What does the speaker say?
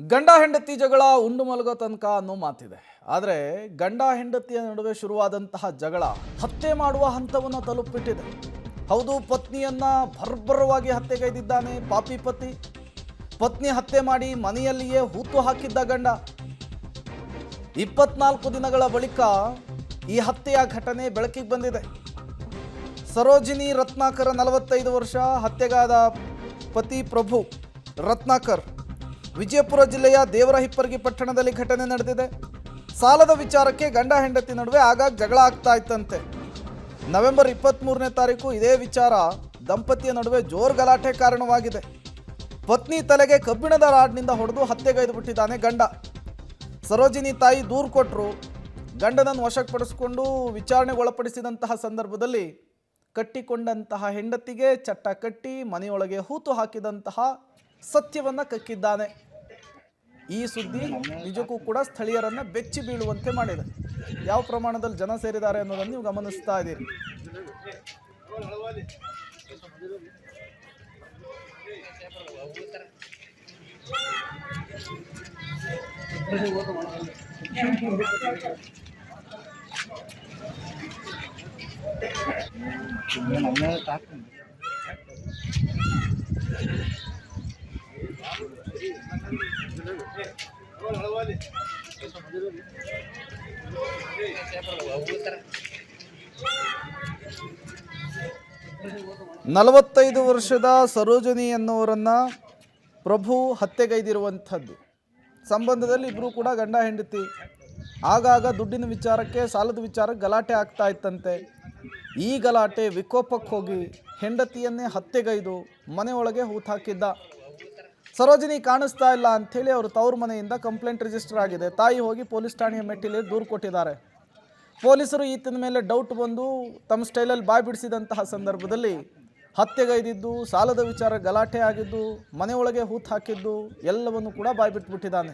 ಗಂಡ ಹೆಂಡತಿ ಜಗಳ ಉಂಡು ಮಲಗೋ ತನಕ ಅನ್ನೋ ಮಾತಿದೆ. ಆದರೆ ಗಂಡ ಹೆಂಡತಿಯ ನಡುವೆ ಶುರುವಾದಂತಹ ಜಗಳ ಹತ್ಯೆ ಮಾಡುವ ಹಂತವನ್ನು ತಲುಪಿಬಿಟ್ಟಿದೆ. ಹೌದು, ಪತ್ನಿಯನ್ನ ಭರ್ಬರವಾಗಿ ಹತ್ಯೆಗೈದಿದ್ದಾನೆ ಪಾಪಿ ಪತಿ. ಪತ್ನಿ ಹತ್ಯೆ ಮಾಡಿ ಮನೆಯಲ್ಲಿಯೇ ಹೂತು ಹಾಕಿದ್ದ ಗಂಡ. 24 ದಿನಗಳ ಬಳಿಕ ಈ ಹತ್ಯೆಯ ಘಟನೆ ಬೆಳಕಿಗೆ ಬಂದಿದೆ. ಸರೋಜಿನಿ ರತ್ನಾಕರ್ 45 ವರ್ಷ, ಹತ್ಯೆಗಾದ ಪತಿ ಪ್ರಭು ರತ್ನಾಕರ್ ವಿಜಯಪುರ ಜಿಲ್ಲೆಯ ದೇವರಹಿಪ್ಪರಗಿ ಪಟ್ಟಣದಲ್ಲಿ ಘಟನೆ ನಡೆದಿದೆ. ಸಾಲದ ವಿಚಾರಕ್ಕೆ ಗಂಡ ಹೆಂಡತಿ ನಡುವೆ ಆಗಾಗ ಜಗಳ ಆಗ್ತಾ ಇತ್ತಂತೆ. ನವೆಂಬರ್ 23ನೇ ತಾರೀಕು ಇದೇ ವಿಚಾರ ದಂಪತಿಯ ನಡುವೆ ಜೋರು ಗಲಾಟೆ ಕಾರಣವಾಗಿದೆ. ಪತ್ನಿ ತಲೆಗೆ ಕಬ್ಬಿಣದ ರಾಡ್ನಿಂದ ಹೊಡೆದು ಹತ್ಯೆಗೈದು ಬಿಟ್ಟಿದ್ದಾನೆ ಗಂಡ. ಸರೋಜಿನಿ ತಾಯಿ ದೂರು ಕೊಟ್ಟರು. ಗಂಡನನ್ನು ವಶಪಡಿಸಿಕೊಂಡು ವಿಚಾರಣೆಗೆ ಒಳಪಡಿಸಿದಂತಹ ಸಂದರ್ಭದಲ್ಲಿ ಕಟ್ಟಿಕೊಂಡಂತಹ ಹೆಂಡತಿಗೆ ಚಟ್ಟ ಕಟ್ಟಿ ಮನೆಯೊಳಗೆ ಹೂತು ಹಾಕಿದಂತಹ ಸತ್ಯವನ್ನು ಕಕ್ಕಿದ್ದಾನೆ. ಈ ಸುದ್ದಿ ನಿಜಕ್ಕೂ ಕೂಡ ಸ್ಥಳೀಯರನ್ನು ಬೆಚ್ಚಿ ಬೀಳುವಂತೆ ಮಾಡಿದೆ. ಯಾವ ಪ್ರಮಾಣದಲ್ಲಿ ಜನ ಸೇರಿದ್ದಾರೆ ಅನ್ನೋದನ್ನು ನೀವು ಗಮನಿಸ್ತಾ ಇದ್ದೀರಿ. ನಲವತ್ತೈದು ವರ್ಷದ ಸರೋಜಿನಿ ಎನ್ನುವರನ್ನ ಪ್ರಭು ಹತ್ಯೆಗೈದಿರುವಂಥದ್ದು. ಸಂಬಂಧದಲ್ಲಿ ಇಬ್ಬರು ಕೂಡ ಗಂಡ ಹೆಂಡತಿ. ಆಗಾಗ ದುಡ್ಡಿನ ವಿಚಾರಕ್ಕೆ, ಸಾಲದ ವಿಚಾರಕ್ಕೆ ಗಲಾಟೆ ಆಗ್ತಾ ಇತ್ತಂತೆ. ಈ ಗಲಾಟೆ ವಿಕೋಪಕ್ಕೆ ಹೋಗಿ ಹೆಂಡತಿಯನ್ನೇ ಹತ್ಯೆಗೈದು ಮನೆಯೊಳಗೆ ಹೂತಾಕಿದ್ದ. ಸರೋಜಿನಿ ಕಾಣಿಸ್ತಾ ಇಲ್ಲ ಅಂಥೇಳಿ ಅವರು ತವ್ರ ಮನೆಯಿಂದ ಕಂಪ್ಲೇಂಟ್ ರಿಜಿಸ್ಟರ್ ಆಗಿದೆ. ತಾಯಿ ಹೋಗಿ ಪೊಲೀಸ್ ಠಾಣೆಯ ಮೆಟ್ಟಿಲಿ ದೂರು ಕೊಟ್ಟಿದ್ದಾರೆ. ಪೊಲೀಸರು ಈತನ ಮೇಲೆ ಡೌಟ್ ಬಂದು ತಮ್ಮ ಸ್ಟೈಲಲ್ಲಿ ಬಾಯಿ ಬಿಡಿಸಿದಂತಹ ಸಂದರ್ಭದಲ್ಲಿ ಹತ್ಯೆಗೈದಿದ್ದು, ಸಾಲದ ವಿಚಾರ ಗಲಾಟೆ ಆಗಿದ್ದು, ಮನೆಯೊಳಗೆ ಹೂತು ಹಾಕಿದ್ದು ಎಲ್ಲವನ್ನು ಕೂಡ ಬಾಯಿ ಬಿಟ್ಬಿಟ್ಟಿದ್ದಾನೆ.